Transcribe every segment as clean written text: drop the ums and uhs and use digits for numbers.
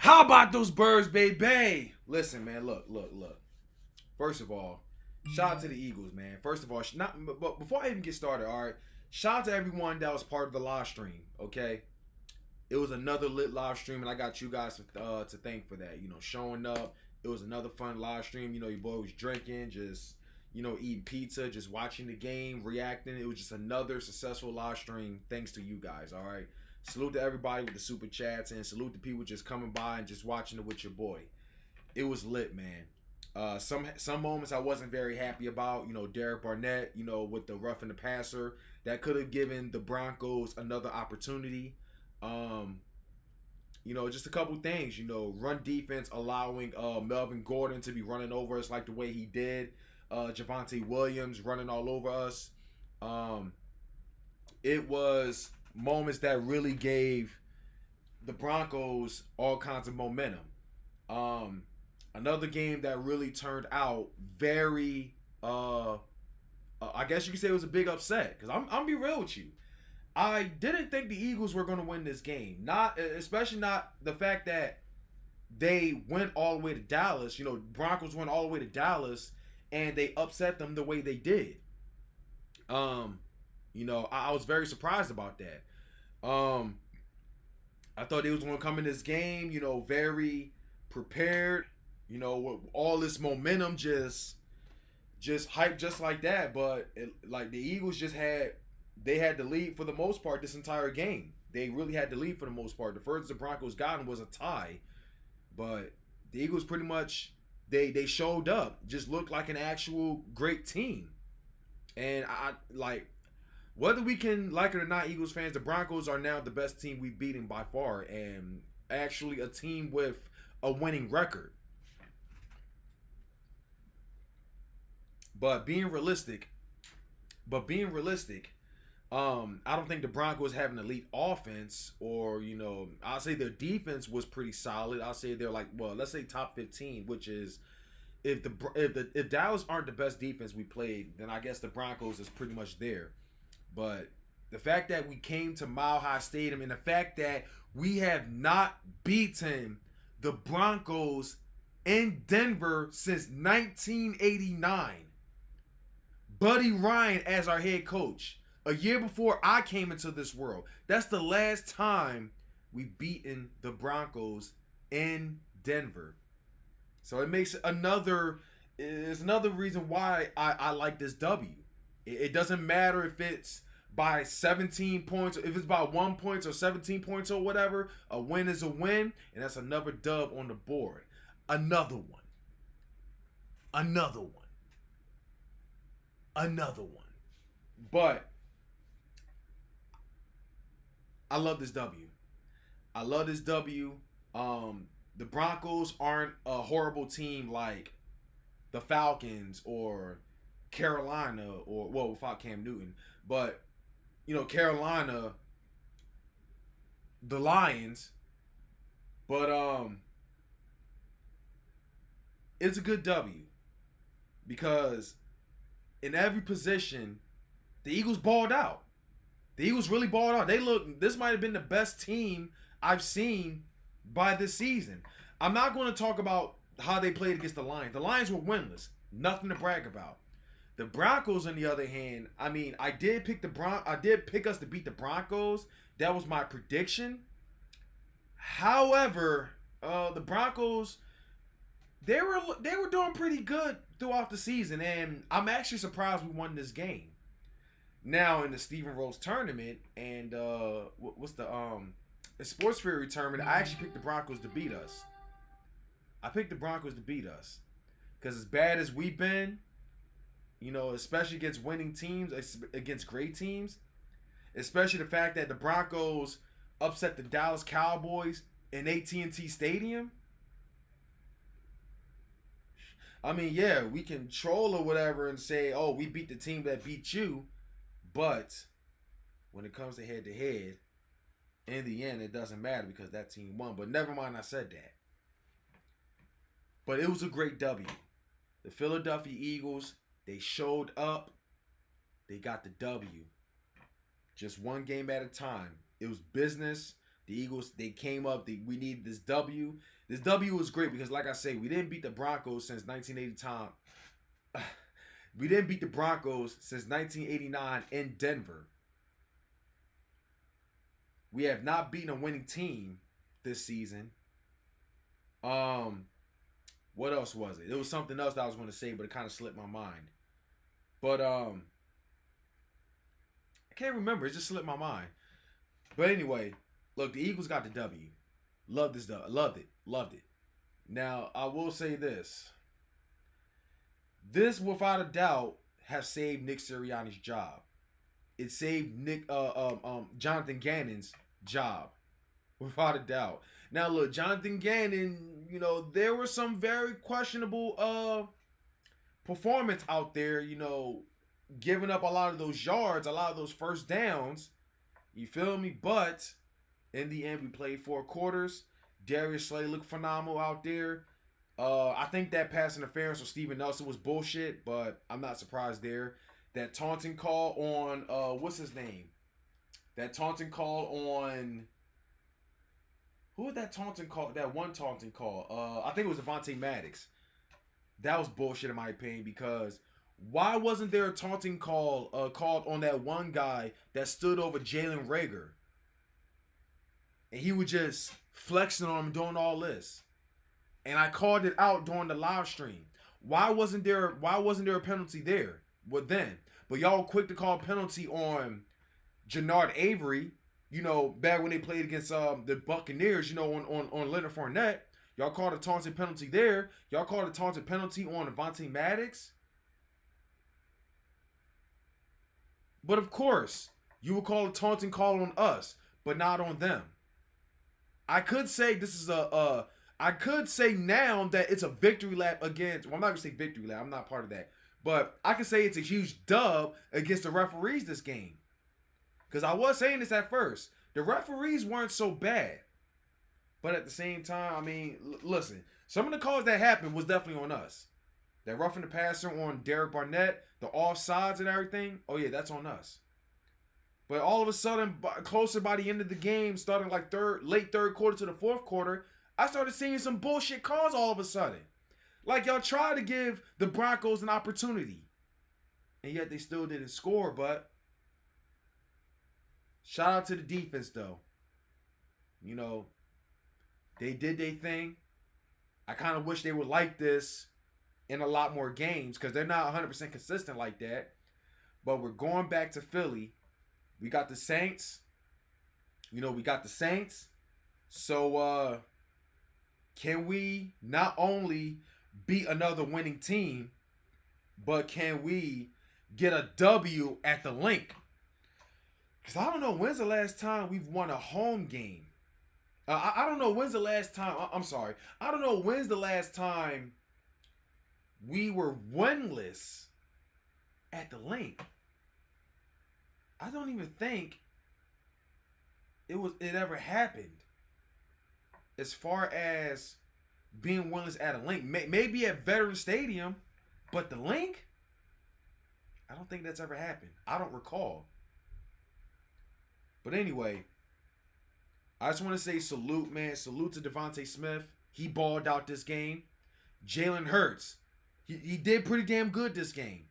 How about those birds, baby? Listen, man, look. First of all, shout out to the Eagles, man. First of all, but before I even get started, all right, shout out to everyone that was part of the live stream, okay? It was another lit live stream, and I got you guys to thank for that. You know, showing up. It was another fun live stream. You know, your boy was drinking, just eating pizza, just watching the game, reacting. It was just another successful live stream thanks to you guys. All right. Salute to everybody with the super chats, and salute to people just coming by and just watching it with your boy. It was lit, man. Some moments I wasn't very happy about. You know, Derek Barnett. You know, with the roughing the passer that could have given the Broncos another opportunity. Um, just a couple things. You know, run defense allowing Melvin Gordon to be running over us like the way he did. Javonte Williams running all over us. It was moments that really gave the Broncos all kinds of momentum. Another game that really turned out very, I guess you could say it was a big upset. Because I'm be real with you. I didn't think the Eagles were going to win this game. Especially not the fact that they went all the way to Dallas. You know, Broncos went all the way to Dallas and they upset them the way they did. I was very surprised about that. I thought they was going to come in this game, very prepared, with all this momentum just hyped just like that. But like the Eagles they had the lead for the most part this entire game. They really had the lead for the most part. The furthest the Broncos gotten was a tie, but the Eagles pretty much they showed up, just looked like an actual great team. And I like whether we can like it or not, Eagles fans, the Broncos are now the best team we've beaten by far, and actually a team with a winning record. But being realistic, I don't think the Broncos have an elite offense, or I'll say their defense was pretty solid. I'll say they're like, well, let's say top 15, which is if Dallas aren't the best defense we played, then I guess the Broncos is pretty much there. But the fact that we came to Mile High Stadium and the fact that we have not beaten the Broncos in Denver since 1989. Buddy Ryan as our head coach. A year before I came into this world. That's the last time we've beaten the Broncos in Denver. So it makes another reason why I like this W. It doesn't matter if it's by 17 points, if it's by 1 point or 17 points or whatever. A win is a win, and that's another dub on the board. Another one. But I love this W. The Broncos aren't a horrible team like the Falcons or Carolina, or without Cam Newton, but Carolina, the Lions. But it's a good W because in every position the Eagles balled out. The Eagles really balled out. This might have been the best team I've seen by this season. I'm not going to talk about how they played against the Lions. The Lions were winless. Nothing to brag about. The Broncos, on the other hand, I mean, I did pick us to beat the Broncos. That was my prediction. However, the Broncos, they were doing pretty good throughout the season, and I'm actually surprised we won this game. Now in the Stephen Rose tournament and what's the Sports Fury tournament, I actually picked the Broncos to beat us. Because as bad as we've been, especially against winning teams, against great teams, especially the fact that the Broncos upset the Dallas Cowboys in AT&T Stadium. I mean, yeah, we can troll or whatever and say, oh, we beat the team that beat you. But when it comes to head-to-head, in the end, it doesn't matter because that team won. But never mind, I said that. But it was a great W. The Philadelphia Eagles, they showed up. They got the W. Just one game at a time. It was business. The Eagles, they came up. We needed this W. This W was great because, like I say, we didn't beat the Broncos since 1980 time. We didn't beat the Broncos since 1989 in Denver. We have not beaten a winning team this season. What else was it? It was something else that I was going to say, but it kind of slipped my mind. But I can't remember. It just slipped my mind. But anyway, look, the Eagles got the W. Loved this dub. Loved it. Loved it. Now, I will say this. This, without a doubt, has saved Nick Sirianni's job. It saved Jonathan Gannon's job, without a doubt. Now, look, Jonathan Gannon, you know, there was some very questionable performance out there, you know, giving up a lot of those yards, a lot of those first downs. You feel me? But in the end, we played 4 quarters. Darius Slay looked phenomenal out there. I think that pass interference with Steven Nelson was bullshit, but I'm not surprised there. That taunting call on, what's his name? That taunting call on, who was that taunting call? That one taunting call. I think it was Devontae Maddox. That was bullshit in my opinion, because why wasn't there a taunting call called on that one guy that stood over Jalen Reagor? And he was just flexing on him, doing all this. And I called it out during the live stream. Why wasn't there a penalty there? What then? But y'all were quick to call a penalty on Jannard Avery, you know, back when they played against the Buccaneers, you know, on Leonard Fournette. Y'all called a taunting penalty there. Y'all called a taunting penalty on Devontae Maddox. But of course, you would call a taunting call on us, but not on them. I could say this is I could say now that it's a victory lap against, well, I'm not going to say victory lap. I'm not part of that. But I can say it's a huge dub against the referees this game. Because I was saying this at first. The referees weren't so bad. But at the same time, I mean, listen. Some of the calls that happened was definitely on us. That roughing the passer on Derek Barnett, the offsides and everything. Oh, yeah, that's on us. But all of a sudden, closer by the end of the game, starting like late third quarter to the fourth quarter, I started seeing some bullshit calls all of a sudden. Like y'all tried to give the Broncos an opportunity. And yet they still didn't score, but shout out to the defense though. You know, they did their thing. I kind of wish they would like this in a lot more games because they're not 100% consistent like that. But we're going back to Philly. We got the Saints. You know, we got the Saints. So, can we not only beat another winning team, but can we get a W at the Link? Because I don't know when's the last time we've won a home game. I don't know when's the last time. I'm sorry. I don't know when's the last time we were winless at the Link. I don't even think it ever happened. As far as being winless at a Link, maybe at Veterans Stadium, but the Link, I don't think that's ever happened. I don't recall. But anyway, I just want to say salute, man. Salute to Devontae Smith. He balled out this game. Jalen Hurts, he did pretty damn good this game.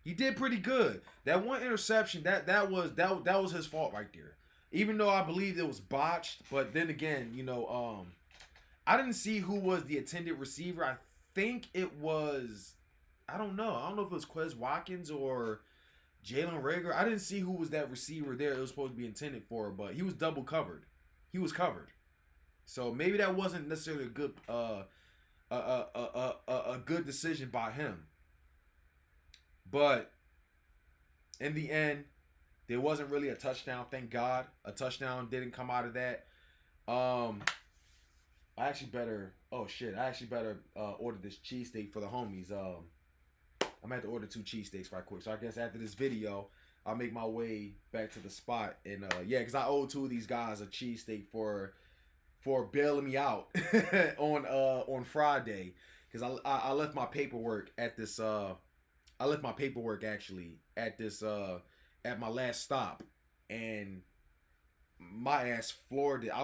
He did pretty good. That one interception, that was his fault right there. Even though I believe it was botched, but then again, you know, I didn't see who was the intended receiver. I think it was, I don't know. I don't know if it was Quez Watkins or Jalen Reagor. I didn't see who was that receiver there it was supposed to be intended for, but he was double covered. He was covered. So maybe that wasn't necessarily a good a good decision by him. But in the end, there wasn't really a touchdown, thank God. A touchdown didn't come out of that. I actually better order this cheesesteak for the homies. I'm gonna have to order 2 cheesesteaks right quick. So I guess after this video, I'll make my way back to the spot. And yeah, because I owe 2 of these guys a cheesesteak for bailing me out on Friday. Because I left my paperwork at this I left my paperwork actually at this at my last stop, and my ass floored it. I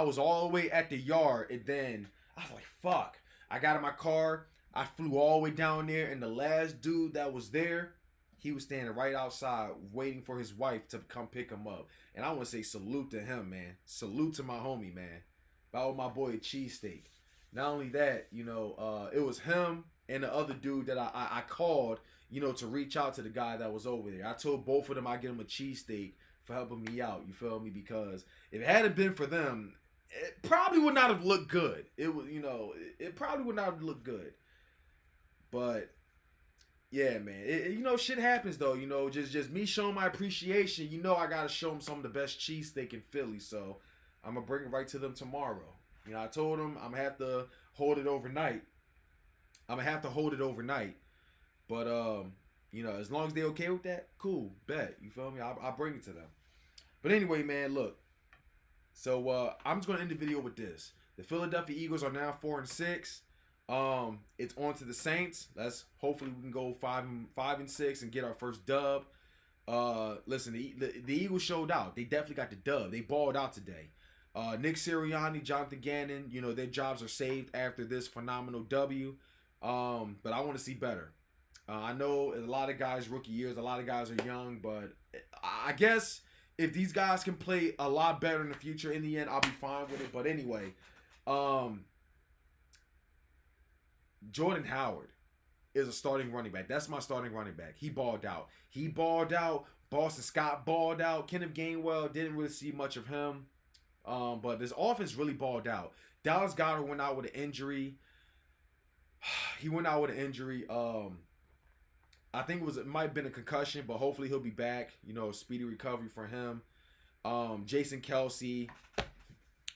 was all the way at the yard, and then I was like, "Fuck!" I got in my car. I flew all the way down there, and the last dude that was there, he was standing right outside waiting for his wife to come pick him up. And I want to say salute to him, man. Salute to my homie, man. About my boy a cheesesteak. Not only that, it was him and the other dude that I called, to reach out to the guy that was over there. I told both of them I'd get him a cheesesteak for helping me out. You feel me? Because if it hadn't been for them, it probably would not have looked good. It would, it probably would not have looked good. But yeah, man, shit happens though. Just me showing my appreciation. I gotta show them some of the best cheesesteak in Philly. So I'm gonna bring it right to them tomorrow. I told them I'm gonna have to hold it overnight. But as long as they okay with that, cool, bet. You feel me? I'll bring it to them. But anyway, man, look. So I'm just gonna end the video with this. The Philadelphia Eagles are now 4-6. It's on to the Saints. Hopefully we can go 5-6 and get our first dub. Listen, the Eagles showed out. They definitely got the dub. They balled out today. Nick Sirianni, Jonathan Gannon, their jobs are saved after this phenomenal W. But I want to see better. I know a lot of guys rookie years, a lot of guys are young, but I guess if these guys can play a lot better in the future, in the end, I'll be fine with it. But anyway, Jordan Howard is a starting running back. That's my starting running back. He balled out. Boston Scott balled out. Kenneth Gainwell, didn't really see much of him. But this offense really balled out. Dallas Goedert went out with an injury. I think it might have been a concussion, but hopefully he'll be back. Speedy recovery for him. Jason Kelsey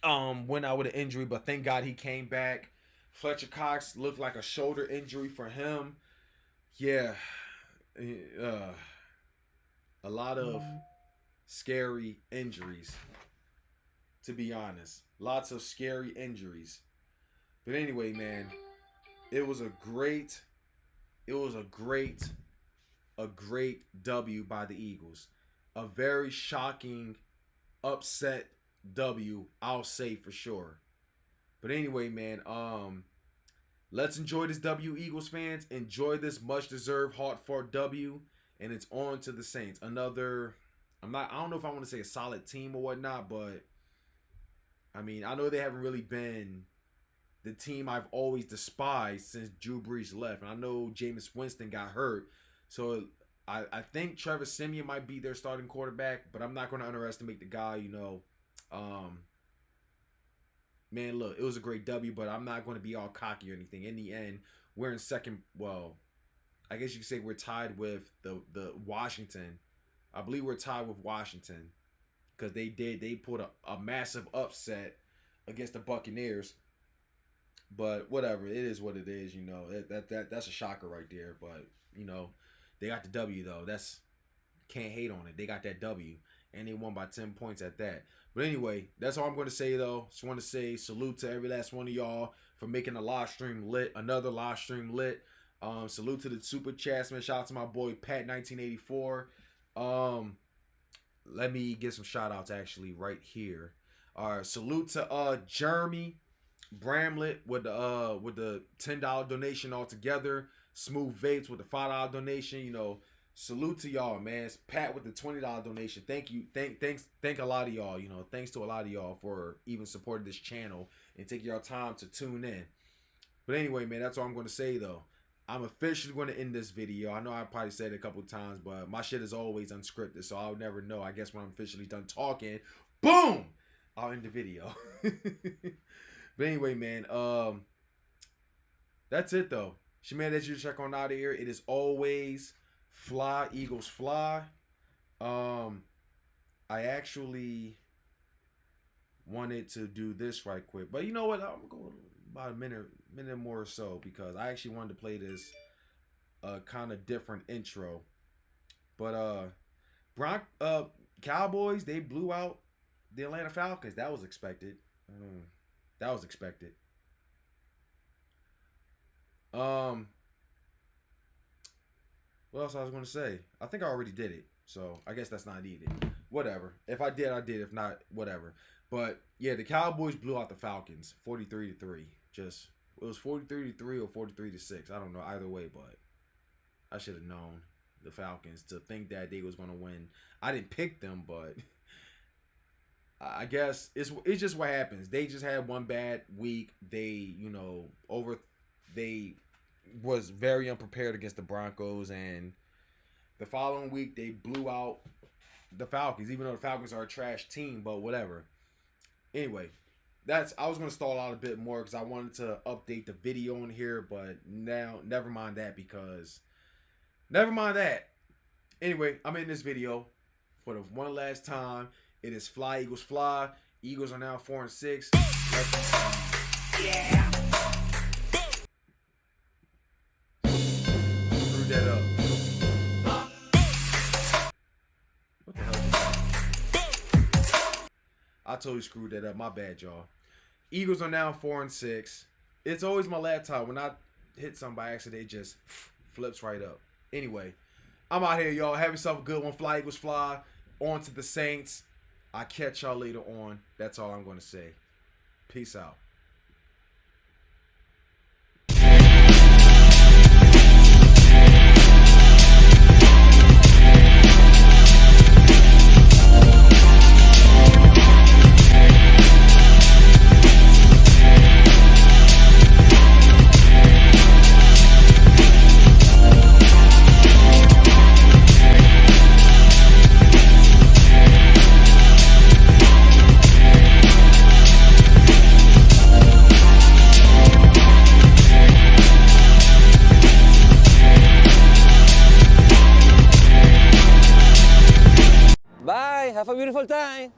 went out with an injury, but thank God he came back. Fletcher Cox looked like a shoulder injury for him. Yeah. A lot of scary injuries, to be honest. Lots of scary injuries. But anyway, man, it was a great W by the Eagles. A very shocking, upset W, I'll say for sure. But anyway, man, let's enjoy this W, Eagles fans. Enjoy this much-deserved, hard-fought W, and it's on to the Saints. I don't know if I want to say a solid team or whatnot, but I know they haven't really been the team I've always despised since Drew Brees left. And I know Jameis Winston got hurt. So I think Trevor Siemian might be their starting quarterback, but I'm not going to underestimate the guy, Man, look, it was a great W, but I'm not going to be all cocky or anything. In the end, we're in second. Well, I guess you could say we're tied with the Washington. I believe we're tied with Washington because they put a massive upset against the Buccaneers. But whatever, it is what it is. That's a shocker right there. But they got the W though. Can't hate on it. They got that W. And they won by 10 points at that. But anyway, that's all I'm going to say, though. Just want to say salute to every last one of y'all for making a live stream lit. Another live stream lit. Salute to the super chats, man. Shout out to my boy, Pat1984. Let me get some shout outs, actually, right here. All right, salute to Jeremy Bramlett with the $10 donation altogether. Smooth Vapes with the $5 donation. Salute to y'all, man. It's Pat with the $20 donation. Thank you. Thank a lot of y'all. Thanks to a lot of y'all for even supporting this channel and taking your time to tune in. But anyway, man, that's all I'm going to say, though. I'm officially going to end this video. I know I probably said it a couple of times, but my shit is always unscripted, so I'll never know. I guess when I'm officially done talking, boom, I'll end the video. But anyway, man, that's it, though. Shaman, that's you check on out of here. It is always fly, Eagles fly. I actually wanted to do this right quick, but you know what? I'm going about a minute more or so because I actually wanted to play this kind of different intro. But Cowboys, they blew out the Atlanta Falcons. That was expected. What else I was going to say? I think I already did it. So I guess that's not needed. Whatever. If I did, I did. If not, whatever. But yeah, the Cowboys blew out the Falcons 43-3. Just it was 43-3 or 43-6. I don't know either way, but I should have known the Falcons to think that they was gonna win. I didn't pick them, but I guess it's just what happens. They just had one bad week. They they was very unprepared against the Broncos, and the following week they blew out the Falcons. Even though the Falcons are a trash team, but whatever. Anyway, I was gonna stall out a bit more because I wanted to update the video in here, but now never mind that because never mind that. Anyway, I'm in this video for the one last time. It is Fly Eagles Fly. Eagles are now 4-6. Yeah. Screw that up. What the hell is that? I totally screwed that up. My bad, y'all. Eagles are now 4-6. It's always my last time. When I hit something by accident, it just flips right up. Anyway, I'm out here, y'all. Have yourself a good one. Fly Eagles Fly. On to the Saints. I'll catch y'all later on. That's all I'm going to say. Peace out. Bye, have a beautiful time.